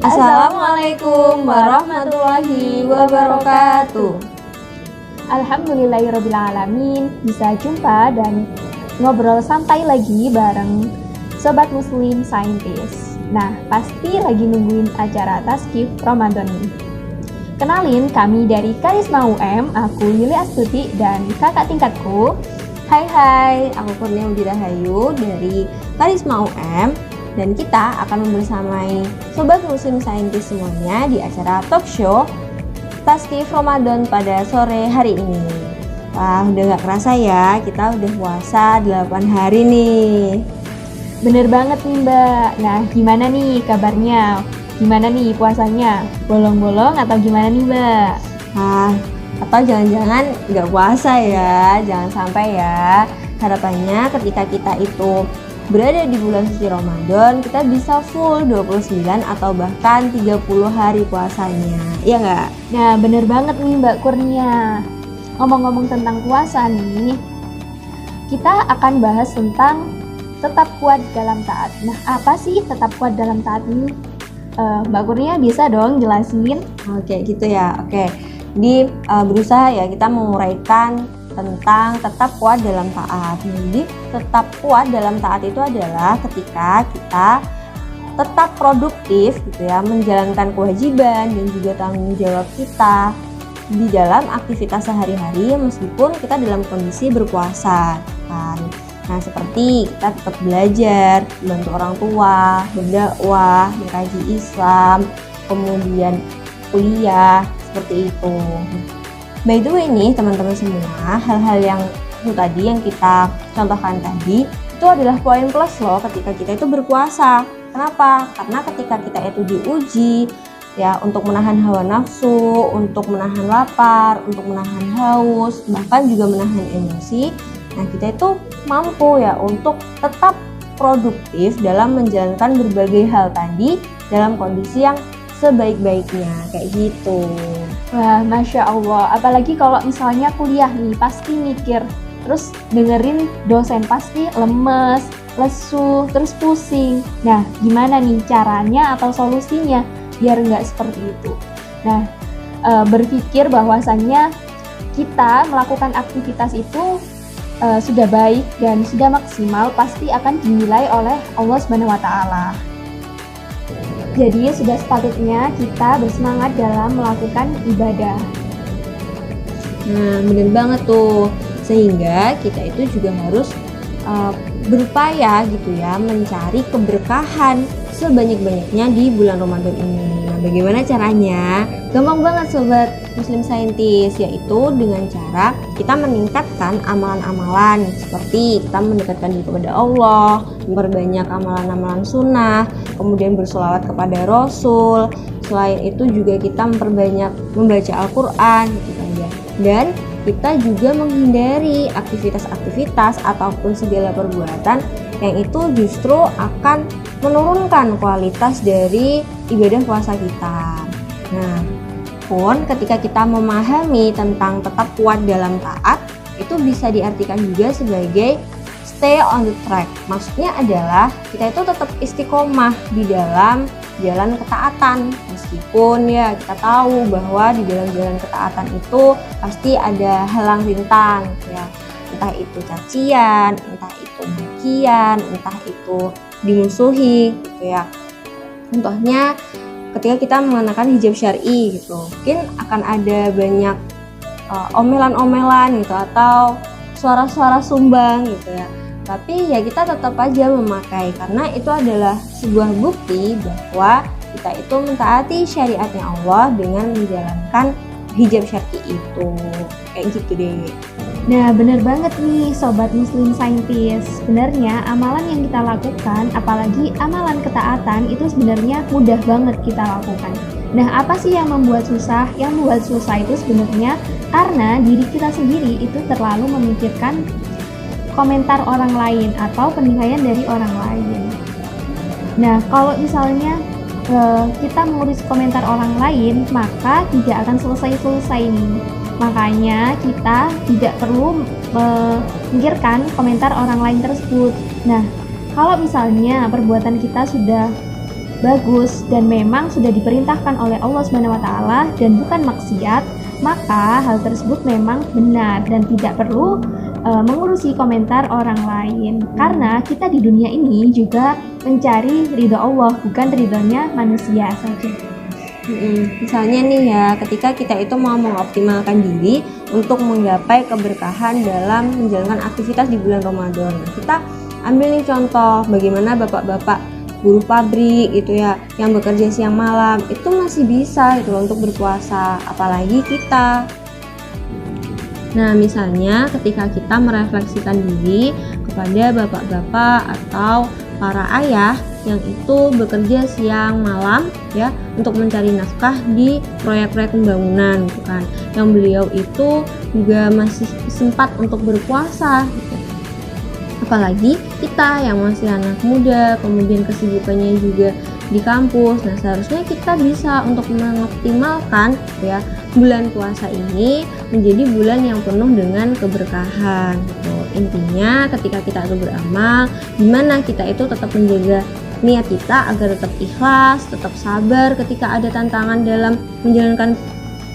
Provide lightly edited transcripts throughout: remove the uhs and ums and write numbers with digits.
Assalamualaikum warahmatullahi wabarakatuh. Alhamdulillahirrabbilalamin, bisa jumpa dan ngobrol santai lagi bareng Sobat Muslim Saintis. Nah, pasti lagi nungguin acara Taskif Ramadan nih. Kenalin, kami dari Karisma UM, aku Yuli Astuti dan kakak tingkatku. Hai, aku Kurnia Widirahayu dari Karisma UM. Dan kita akan membersamai Sobat Muslim Saintis semuanya di acara talk show Taskif Ramadan pada sore hari ini. Wah, udah gak kerasa ya, kita udah puasa 8 hari nih. Bener banget nih Mbak. Nah, gimana nih kabarnya? Gimana nih puasanya? Bolong-bolong atau gimana nih Mbak? Atau jangan-jangan gak puasa ya, jangan sampai ya. Harapannya ketika kita itu berada di bulan suci Ramadan, kita bisa full 29 atau bahkan 30 hari puasanya, iya nggak? Nah, bener banget nih Mbak Kurnia. Ngomong-ngomong tentang puasa nih, kita akan bahas tentang tetap kuat dalam taat. Nah, apa sih tetap kuat dalam taat ini? Mbak Kurnia bisa dong jelasin? Oke, gitu ya. Oke, berusaha ya kita menguraikan tentang tetap kuat dalam taat. Jadi tetap kuat dalam taat itu adalah ketika kita tetap produktif gitu ya, menjalankan kewajiban dan juga tanggung jawab kita di dalam aktivitas sehari-hari meskipun kita dalam kondisi berpuasa kan. Nah, seperti kita tetap belajar, bantu orang tua, berdakwah, mengkaji Islam, kemudian kuliah, seperti itu. By the way nih teman-teman semua, hal-hal yang itu tadi yang kita contohkan tadi itu adalah poin plus loh ketika kita itu berpuasa. Kenapa? Karena ketika kita itu diuji ya untuk menahan hawa nafsu, untuk menahan lapar, untuk menahan haus, bahkan juga menahan emosi. Nah, kita itu mampu ya untuk tetap produktif dalam menjalankan berbagai hal tadi dalam kondisi yang sebaik-baiknya, kayak gitu. Wah, Masya Allah. Apalagi kalau misalnya kuliah nih, pasti mikir. Terus dengerin dosen pasti lemes, lesu, terus pusing. Nah, gimana nih caranya atau solusinya biar nggak seperti itu? Nah, berpikir bahwasannya kita melakukan aktivitas itu sudah baik dan sudah maksimal, pasti akan dinilai oleh Allah Subhanahu wa Ta'ala. Jadi sudah sepatutnya kita bersemangat dalam melakukan ibadah. Nah, bener banget tuh. Sehingga kita itu juga harus berupaya gitu ya mencari keberkahan sebanyak-banyaknya di bulan Ramadan ini. Nah, bagaimana caranya? Gampang banget Sobat Muslim Saintis, yaitu dengan cara kita meningkatkan amalan-amalan seperti kita mendekatkan diri kepada Allah, memperbanyak amalan-amalan sunnah, kemudian bersolawat kepada Rasul. Selain itu juga kita memperbanyak membaca Al-Quran gitu kan ya. Dan kita juga menghindari aktivitas-aktivitas ataupun segala perbuatan yang itu justru akan menurunkan kualitas dari ibadah puasa kita. Nah, pun ketika kita memahami tentang tetap kuat dalam taat, itu bisa diartikan juga sebagai stay on the track. Maksudnya adalah kita itu tetap istiqomah di dalam jalan ketaatan. Meskipun ya kita tahu bahwa di dalam jalan ketaatan itu pasti ada halang rintang ya. Entah itu cacian, entah itu makian, entah itu dimusuhi gitu ya. Contohnya ketika kita mengenakan hijab syar'i gitu, mungkin akan ada banyak omelan-omelan gitu atau suara-suara sumbang gitu ya. Tapi ya kita tetap aja memakai karena itu adalah sebuah bukti bahwa kita itu mentaati syariatnya Allah dengan menjalankan hijab syar'i itu. Kayak gitu deh. Nah, bener banget nih Sobat Muslim Saintis. Sebenarnya amalan yang kita lakukan, apalagi amalan ketaatan, itu sebenarnya mudah banget kita lakukan. Nah, apa sih yang membuat susah? Yang membuat susah itu sebenarnya karena diri kita sendiri itu terlalu memikirkan komentar orang lain atau penilaian dari orang lain. Nah, kalau misalnya kita mengurus komentar orang lain, maka tidak akan selesai-selesai nih. Makanya kita tidak perlu memikirkan komentar orang lain tersebut. Nah, kalau misalnya perbuatan kita sudah bagus dan memang sudah diperintahkan oleh Allah Subhanahu wa taala dan bukan maksiat, maka hal tersebut memang benar dan tidak perlu mengurusi komentar orang lain. Karena kita di dunia ini juga mencari ridho Allah, bukan ridhonya manusia saja. Misalnya nih ya, ketika kita itu mau mengoptimalkan diri untuk menggapai keberkahan dalam menjalankan aktivitas di bulan Ramadan. Nah, kita ambil nih contoh bagaimana bapak-bapak buruh pabrik itu ya, yang bekerja siang malam itu masih bisa itu loh untuk berpuasa, apalagi kita. Nah, misalnya ketika kita merefleksikan diri kepada bapak-bapak atau para ayah yang itu bekerja siang malam ya untuk mencari nafkah di proyek-proyek pembangunan gitu kan, yang beliau itu juga masih sempat untuk berpuasa gitu. Apalagi kita yang masih anak muda, kemudian kesibukannya juga di kampus. Nah, seharusnya kita bisa untuk mengoptimalkan ya bulan puasa ini menjadi bulan yang penuh dengan keberkahan gitu. Intinya ketika kita itu beramal, gimana kita itu tetap menjaga niat kita agar tetap ikhlas, tetap sabar ketika ada tantangan dalam menjalankan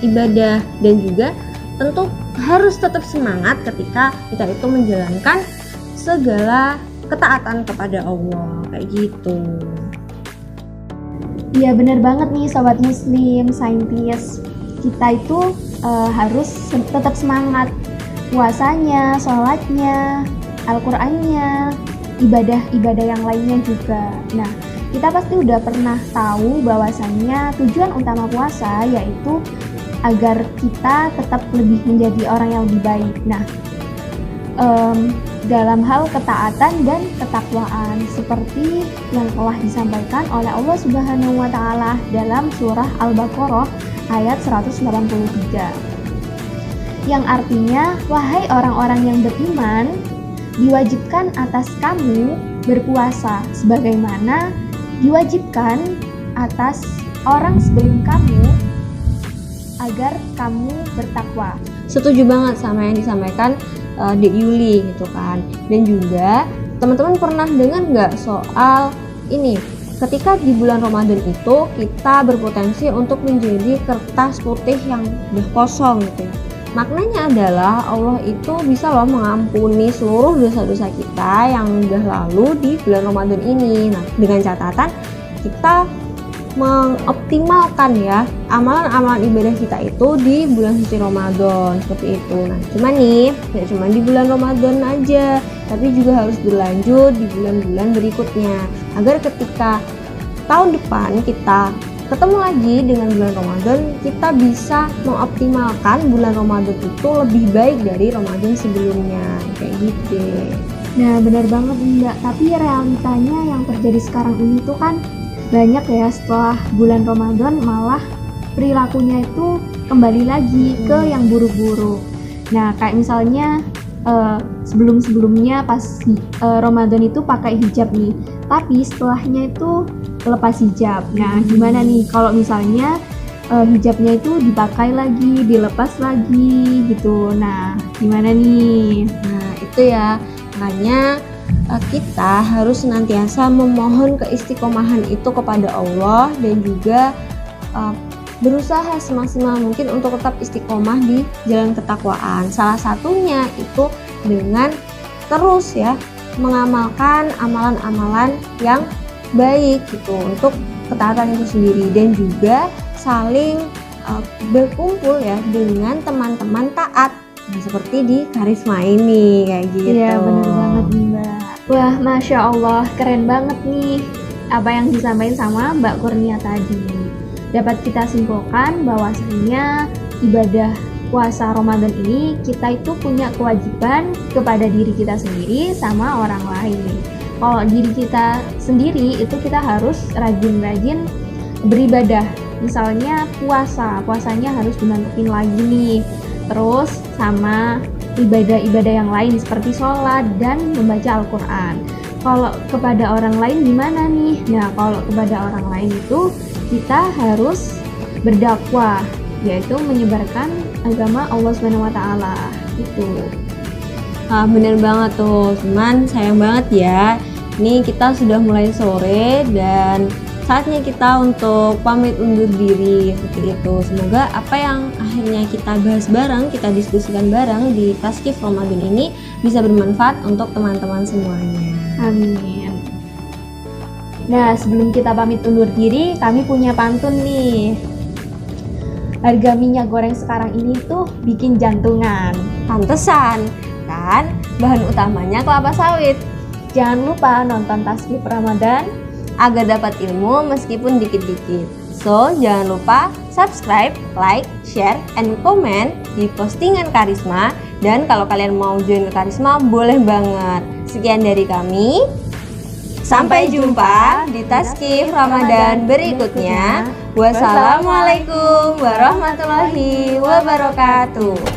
ibadah, dan juga tentu harus tetap semangat ketika kita itu menjalankan segala ketaatan kepada Allah, kayak gitu. Iya benar banget nih Sobat Muslim Saintis, kita itu harus tetap semangat puasanya, sholatnya, Al-Qur'annya, ibadah-ibadah yang lainnya juga. Nah, kita pasti udah pernah tahu bahwasannya tujuan utama puasa yaitu agar kita tetap lebih menjadi orang yang lebih baik. Nah, dalam hal ketaatan dan ketakwaan seperti yang telah disampaikan oleh Allah Subhanahu wa taala dalam surah Al-Baqarah ayat 183. Yang artinya, wahai orang-orang yang beriman, diwajibkan atas kamu berpuasa sebagaimana diwajibkan atas orang sebelum kamu agar kamu bertakwa. Setuju banget sama yang disampaikan Dek Yuli gitu kan. Dan juga teman-teman pernah dengar nggak soal ini, ketika di bulan Ramadan itu kita berpotensi untuk menjadi kertas putih yang udah kosong gitu ya. Maknanya adalah Allah itu bisa loh mengampuni seluruh dosa-dosa kita yang udah lalu di bulan Ramadan ini. Nah, dengan catatan kita mengoptimalkan ya amalan-amalan ibadah kita itu di bulan suci Ramadan, seperti itu. Nah, cuma nih, tidak cuma di bulan Ramadan aja, tapi juga harus berlanjut di bulan-bulan berikutnya, agar ketika tahun depan kita ketemu lagi dengan bulan Ramadan, kita bisa mengoptimalkan bulan Ramadan itu lebih baik dari Ramadan sebelumnya, kayak gitu deh. Nah, benar banget Mbak, tapi realitanya yang terjadi sekarang ini tuh kan banyak ya, setelah bulan Ramadan malah perilakunya itu kembali lagi ke yang buruk-buruk. Nah, kayak misalnya sebelum-sebelumnya pas Ramadan itu pakai hijab nih, tapi setelahnya itu lepas hijab. Nah, gimana nih kalau misalnya hijabnya itu dipakai lagi, dilepas lagi gitu. Nah, gimana nih? Nah, itu ya, makanya kita harus senantiasa memohon keistiqomahan itu kepada Allah, dan juga berusaha semaksimal mungkin untuk tetap istiqomah di jalan ketakwaan. Salah satunya itu dengan terus ya mengamalkan amalan-amalan yang baik gitu untuk ketaatan itu sendiri, dan juga saling berkumpul ya dengan teman-teman taat. Nah, seperti di Karisma ini kayak gitu. Iya, benar banget Mbak. Wah, Masya Allah, keren banget nih apa yang disampaikan sama Mbak Kurnia tadi. Dapat kita simpulkan bahwasanya ibadah puasa Ramadan ini kita itu punya kewajiban kepada diri kita sendiri sama orang lain. Kalau diri kita sendiri itu kita harus rajin-rajin beribadah. Misalnya puasanya harus dimantepin lagi nih. Terus sama ibadah-ibadah yang lain seperti sholat dan membaca Al-Quran. Kalau kepada orang lain gimana nih? Nah, kalau kepada orang lain itu kita harus berdakwah, yaitu menyebarkan agama Allah SWT gitu. Bener banget tuh, cuman sayang banget ya, ini kita sudah mulai sore dan saatnya kita untuk pamit undur diri seperti itu. Semoga apa yang akhirnya kita bahas bareng, kita diskusikan bareng di Taskif Ramadan ini bisa bermanfaat untuk teman-teman semuanya. Amin. Nah, sebelum kita pamit undur diri, kami punya pantun nih. Harga minyak goreng sekarang ini tuh bikin jantungan. Pantesan, kan bahan utamanya kelapa sawit. Jangan lupa nonton Taskif Ramadan Agar dapat ilmu meskipun dikit-dikit. So, jangan lupa subscribe, like, share, and comment di postingan Karisma. Dan kalau kalian mau join ke Karisma, boleh banget. Sekian dari kami. Sampai jumpa di Taskif Ramadan berikutnya. Wassalamualaikum warahmatullahi wabarakatuh.